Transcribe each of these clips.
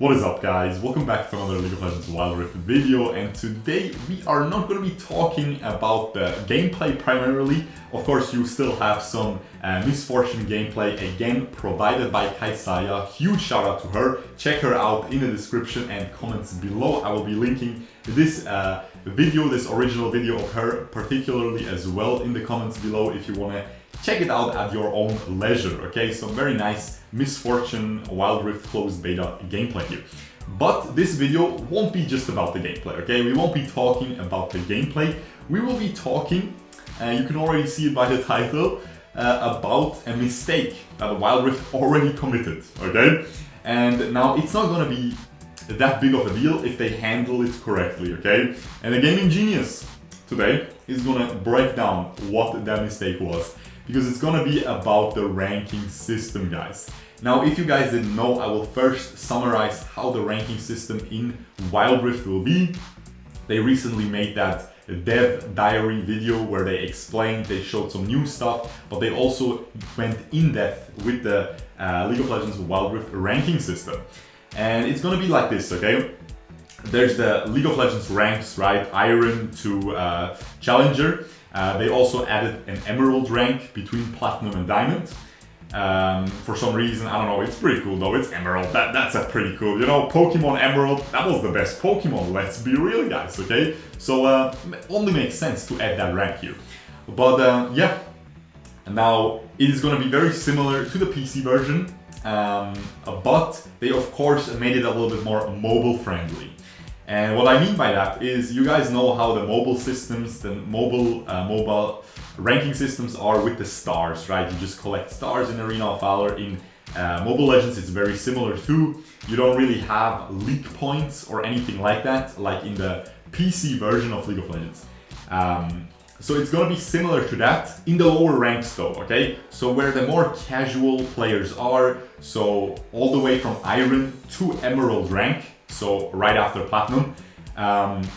What is up, guys? Welcome back to another League of Legends Wild Rift video, and today we are not going to be talking about the gameplay primarily. Of course, you still have some Misfortune gameplay, again provided by Kaisaya. Huge shout out to her. Check her out in the description and comments below. I will be linking this video, this original video of her particularly as well in the comments below if you want to check it out at your own leisure, okay? Some very nice Misfortune Wild Rift closed beta gameplay here. But this video won't be just about the gameplay, okay? We won't be talking about the gameplay. We will be talking, you can already see it by the title, about a mistake that Wild Rift already committed, okay? And now it's not gonna be that big of a deal if they handle it correctly, okay? And the gaming genius today is gonna break down what that mistake was, because it's gonna be about the ranking system, guys. Now, if you guys didn't know, I will first summarize how the ranking system in Wild Rift will be. They recently made that dev diary video where they explained, they showed some new stuff, but they also went in depth with the League of Legends Wild Rift ranking system. And it's gonna be like this, okay? There's the League of Legends ranks, right? Iron to Challenger. They also added an Emerald rank between Platinum and Diamond. For some reason, I don't know, it's pretty cool though, it's Emerald, that's a pretty cool, you know, Pokemon Emerald, that was the best Pokemon, let's be real, guys, okay? So, only makes sense to add that rank here. But, yeah, now it is gonna be very similar to the PC version, but they of course made it a little bit more mobile friendly. And what I mean by that is, you guys know how the mobile systems, the mobile ranking systems are with the stars, right? You just collect stars in Arena of Valor. In Mobile Legends, it's very similar too. You don't really have league points or anything like that, like in the PC version of League of Legends. So it's gonna be similar to that in the lower ranks though, okay? So where the more casual players are, so all the way from Iron to Emerald rank, so right after Platinum,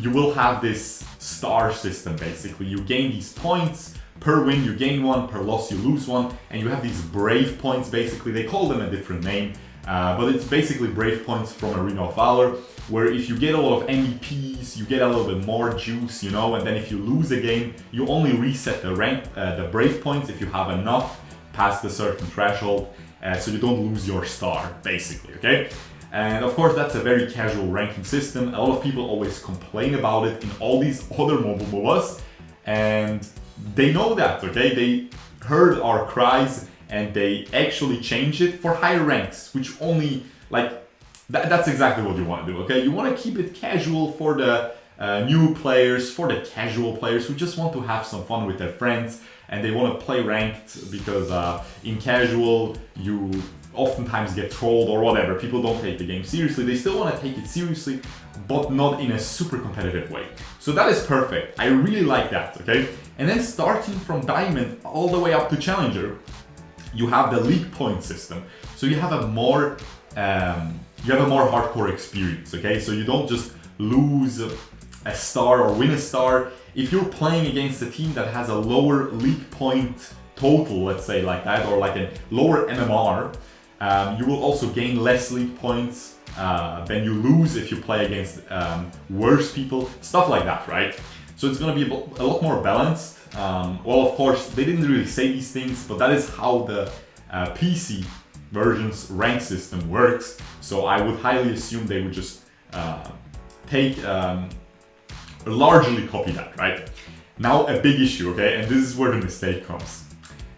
you will have this star system basically. You gain these points, per win you gain one, per loss you lose one, and you have these brave points basically. They call them a different name, but it's basically brave points from Arena of Valor, where if you get a lot of MVPs, you get a little bit more juice, you know, and then if you lose a game, you only reset the rank, the brave points if you have enough past a certain threshold, so you don't lose your star basically, okay? And of course, that's a very casual ranking system. A lot of people always complain about it in all these other mobile MOBAs, and they know that, okay? They heard our cries and they actually changed it for higher ranks, which only, like, that's exactly what you want to do, okay? You want to keep it casual for the new players, for the casual players who just want to have some fun with their friends and they want to play ranked, because in casual, you oftentimes get trolled or whatever. People don't take the game seriously. They still want to take it seriously, but not in a super competitive way. So that is perfect. I really like that, okay? And then starting from Diamond all the way up to Challenger, you have the league point system. So you have a more hardcore experience, okay? So you don't just lose a star or win a star. If you're playing against a team that has a lower league point total, let's say like that, or like a lower MMR, you will also gain less league points than you lose if you play against worse people, stuff like that, right? So it's gonna be a lot more balanced. Well, of course, they didn't really say these things, but that is how the PC version's rank system works. So I would highly assume they would just largely copy that, right? Now a big issue, okay? And this is where the mistake comes.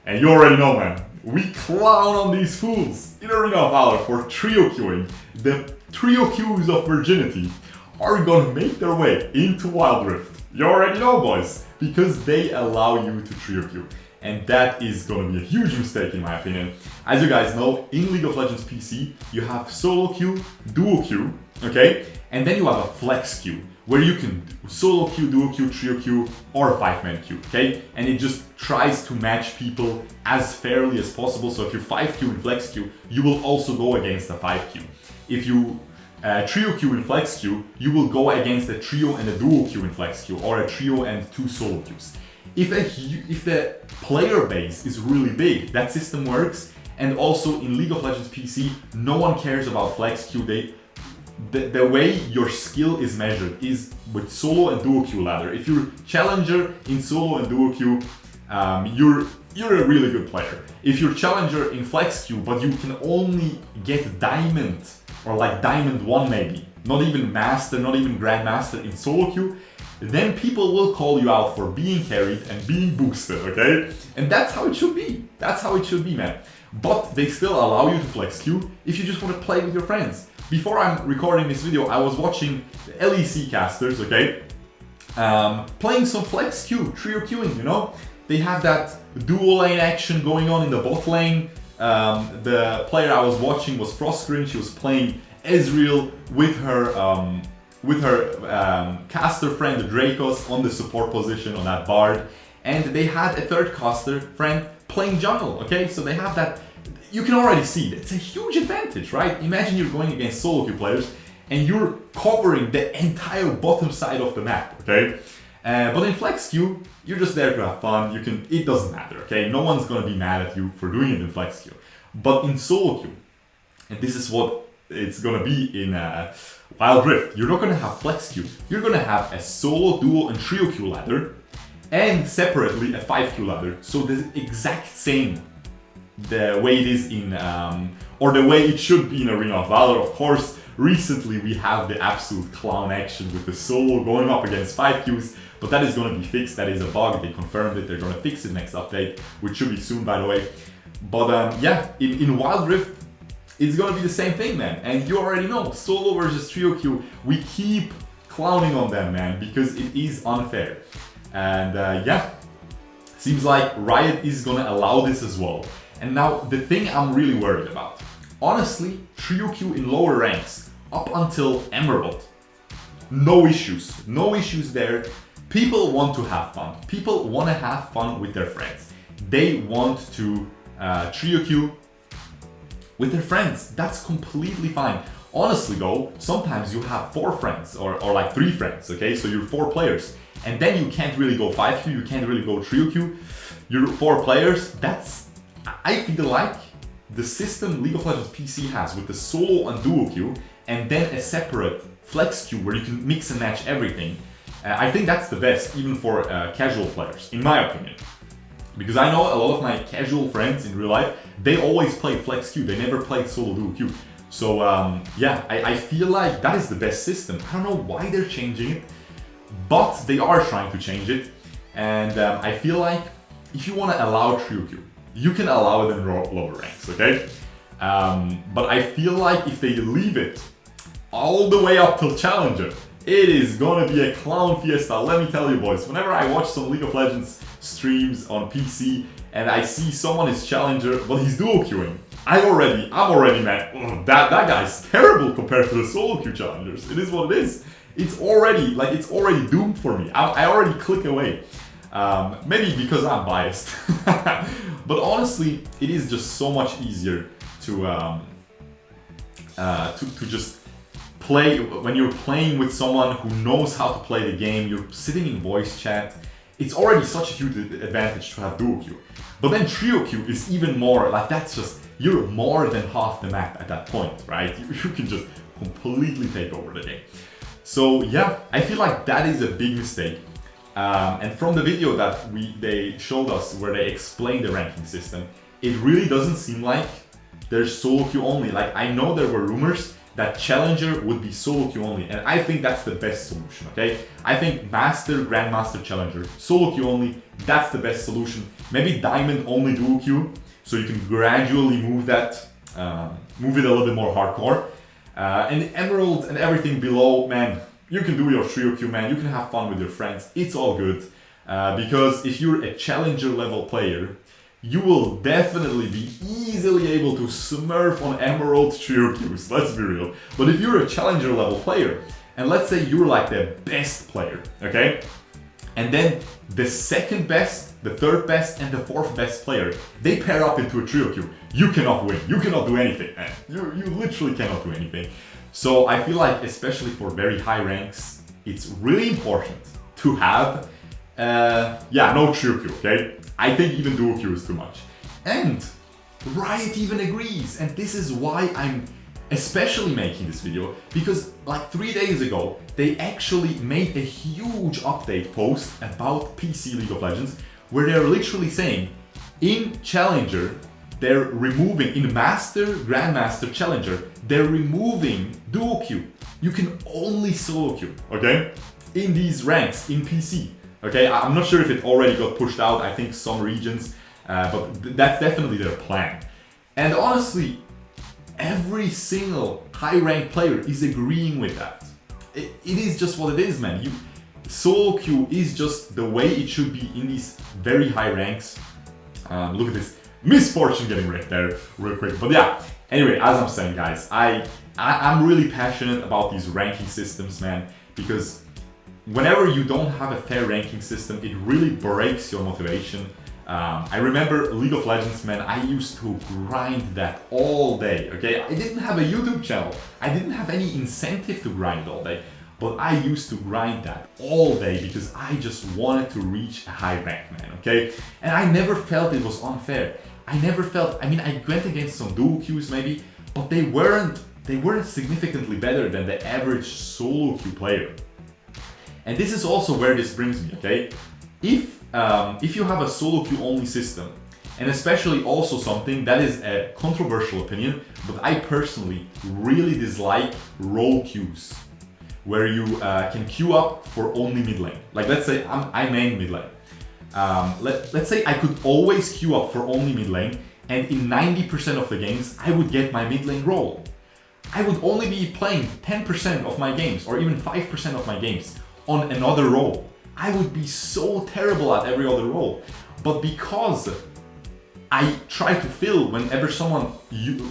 And you already know, man, we clown on these fools in Arena of Valor for trio queuing. The trio queues of virginity are gonna make their way into Wild Rift. You already know, boys, because they allow you to trio queue. And that is gonna be a huge mistake in my opinion. As you guys know, in League of Legends PC, you have solo queue, duo queue, okay? And then you have a flex queue, where you can solo queue, duo queue, trio queue, or 5-man queue, okay? And it just tries to match people as fairly as possible. So if you 5 queue in flex queue, you will also go against a 5 queue. If you trio queue in flex queue, you will go against a trio and a duo queue in flex queue, or a trio and 2 solo queues. If the player base is really big, that system works. And also in League of Legends PC, no one cares about flex queue. the way your skill is measured is with solo and duo queue ladder. If you're challenger in solo and duo queue, you're a really good player. If you're challenger in flex queue, but you can only get diamond or like diamond 1 maybe, not even master, not even grandmaster in solo queue, then people will call you out for being carried and being boosted, okay? And that's how it should be. That's how it should be, man. But they still allow you to flex queue if you just want to play with your friends. Before I'm recording this video, I was watching the LEC casters, okay? Playing some flex queue, trio queuing, you know? They have that dual lane action going on in the bot lane. The player I was watching was Frostgreen. She was playing Ezreal with her caster friend Dracos on the support position on that Bard, and they had a third caster friend playing jungle. Okay, so they have that. You can already see it's a huge advantage, right? Imagine you're going against solo queue players and you're covering the entire bottom side of the map. Okay, but in flex queue, you're just there to have fun. It doesn't matter. Okay, no one's gonna be mad at you for doing it in flex queue. But in solo queue, and this is what it's gonna be in Wild Rift, you're not gonna have flex queue. You're gonna have a solo, duo, and trio queue ladder, and separately a 5 queue ladder. So the exact same, the way it is in, or the way it should be in Arena of Valor. Of course, recently we have the absolute clown action with the solo going up against 5 queues, but that is gonna be fixed. That is a bug. They confirmed it. They're gonna fix it next update, which should be soon, by the way. But yeah, in Wild Rift, it's gonna be the same thing, man. And you already know, solo versus trio queue, we keep clowning on them, man, because it is unfair. And yeah, seems like Riot is gonna allow this as well. And now, the thing I'm really worried about, honestly, trio queue in lower ranks, up until Emerald, no issues there. People want to have fun. People want to have fun with their friends. They want to trio queue with their friends. That's completely fine. Honestly though, sometimes you have 4 friends or like 3 friends, okay? So you're 4 players, and then you can't really go 5 queue, you can't really go trio queue. You're 4 players. I feel like the system League of Legends PC has with the solo and duo queue, and then a separate flex queue where you can mix and match everything. I think that's the best, even for casual players, in my opinion. Because I know a lot of my casual friends in real life, they always play flex queue, they never played solo duo queue. So yeah, I feel like that is the best system. I don't know why they're changing it, but they are trying to change it. And I feel like if you want to allow trio queue, you can allow it in lower ranks, okay? But I feel like if they leave it all the way up till Challenger, it is gonna be a clown fiesta. Let me tell you, boys, whenever I watch some League of Legends streams on PC and I see someone is Challenger, but he's duo queuing, I'm already mad. Oh, that guy's terrible compared to the solo queue challengers. It is what it is. It's already doomed for me. I already click away. Maybe because I'm biased. But honestly, it is just so much easier to just play when you're playing with someone who knows how to play the game. You're sitting in voice chat. It's already such a huge advantage to have duo queue. But then trio queue is even more, like that's just, you're more than half the map at that point, right? You can just completely take over the game. So yeah, I feel like that is a big mistake. And from the video that they showed us where they explained the ranking system, it really doesn't seem like there's solo queue only. Like, I know there were rumors that Challenger would be solo queue only, and I think that's the best solution, okay? I think Master, Grandmaster, Challenger, solo queue only, that's the best solution. Maybe Diamond only duo queue, so you can gradually move that, move it a little bit more hardcore. And Emerald and everything below, man, you can do your trio queue, man. You can have fun with your friends. It's all good. Because if you're a Challenger level player, you will definitely be easily able to smurf on Emerald trio queues, let's be real. But if you're a Challenger level player, and let's say you're like the best player, okay? And then the second best, the third best, and the fourth best player, they pair up into a trio queue. You cannot win. You cannot do anything, man. You literally cannot do anything. So I feel like, especially for very high ranks, it's really important to have, no trio queue, okay? I think even duo queue is too much. And Riot even agrees, and this is why especially making this video because like 3 days ago, they actually made a huge update post about PC League of Legends where they're literally saying in Challenger, they're removing, in Master, Grandmaster, Challenger, they're removing duo queue. You can only solo queue, okay? In these ranks, in PC, okay? I'm not sure if it already got pushed out, I think some regions, but that's definitely their plan. And honestly, every single high-ranked player is agreeing with that. It is just what it is, man. Solo queue is just the way it should be in these very high ranks. Look at this misfortune getting wrecked there real quick. But yeah, anyway, as I'm saying, guys, I'm really passionate about these ranking systems, man, because whenever you don't have a fair ranking system, it really breaks your motivation. I remember League of Legends, man, I used to grind that all day, okay? I didn't have a YouTube channel. I didn't have any incentive to grind all day, but I used to grind that all day because I just wanted to reach a high rank, man, okay? And I never felt it was unfair. I mean, I went against some duo queues maybe, but they weren't significantly better than the average solo queue player. And this is also where this brings me, okay? If you have a solo queue only system, and especially also something that is a controversial opinion, but I personally really dislike role queues, where you can queue up for only mid lane. Like let's say I main mid lane. Let's say I could always queue up for only mid lane, and in 90% of the games I would get my mid lane role. I would only be playing 10% of my games, or even 5% of my games on another role. I would be so terrible at every other role. But because I try to fill whenever someone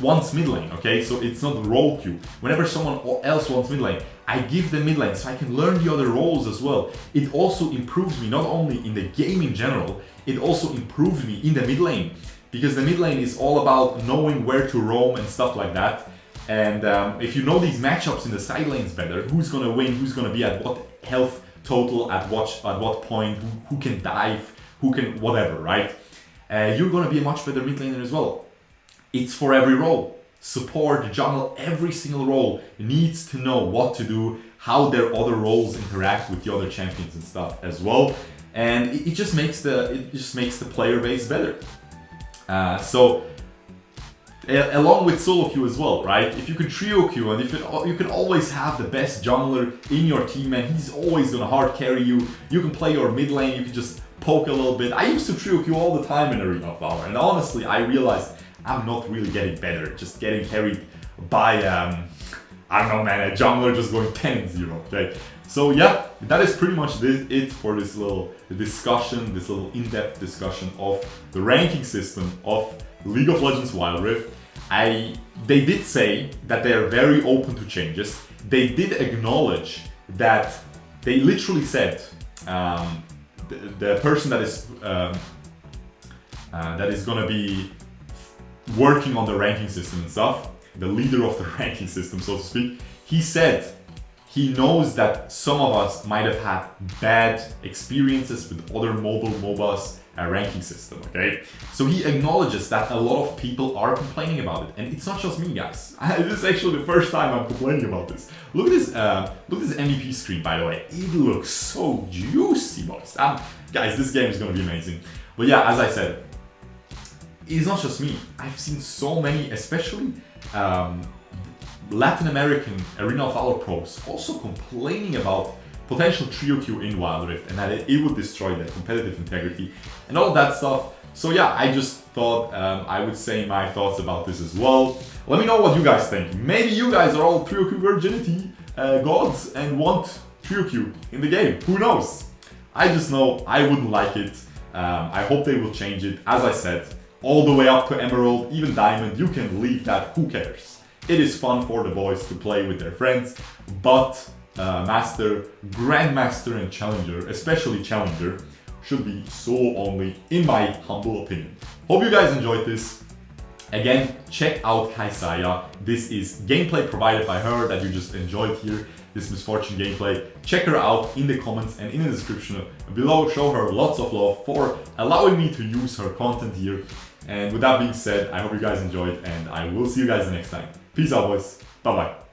wants mid lane, okay? So it's not role queue. Whenever someone else wants mid lane, I give them mid lane so I can learn the other roles as well. It also improves me not only in the game in general, it also improves me in the mid lane. Because the mid lane is all about knowing where to roam and stuff like that. And if you know these matchups in the side lanes better, who's gonna win, who's gonna be at what health total, at what point, who can dive, who can whatever, right? You're gonna be a much better mid laner as well. It's for every role. Support, jungle, every single role needs to know what to do, how their other roles interact with the other champions and stuff as well. And it just makes the player base better. So along with solo queue as well, right? If you can trio queue and if you can always have the best jungler in your team, and he's always gonna hard carry you. You can play your mid lane, you can just poke a little bit. I used to trio queue all the time in Arena of Valor, and honestly, I realized I'm not really getting better, just getting carried by, I don't know, man, a jungler just going 10-0, okay? So yeah, that is pretty much it for this little discussion, this little in-depth discussion of the ranking system of League of Legends Wild Rift. They did say that they are very open to changes. They did acknowledge that they literally said the person that is gonna be working on the ranking system and stuff, the leader of the ranking system, so to speak, he said he knows that some of us might have had bad experiences with other MOBAs ranking system, okay? So he acknowledges that a lot of people are complaining about it, and it's not just me, guys. This is actually the first time I'm complaining about this. Look at this MVP screen, by the way. It looks so juicy, boys. Guys, this game is gonna be amazing. But yeah, as I said, it's not just me. I've seen so many, especially Latin American Arena of Valor pros also complaining about potential trio queue in Wild Rift and that it would destroy their competitive integrity and all that stuff. So yeah, I just thought I would say my thoughts about this as well. Let me know what you guys think. Maybe you guys are all trio queue virginity gods and want trio queue in the game. Who knows? I just know I wouldn't like it. I hope they will change it. As I said, all the way up to Emerald, even Diamond, you can leave that, who cares? It is fun for the boys to play with their friends, but Master, Grandmaster and Challenger, especially Challenger, should be solo only, in my humble opinion. Hope you guys enjoyed this. Again, check out Kaisaya. This is gameplay provided by her that you just enjoyed here, this Misfortune gameplay. Check her out in the comments and in the description below. Show her lots of love for allowing me to use her content here. And with that being said, I hope you guys enjoyed, and I will see you guys next time. Peace out, boys. Bye bye.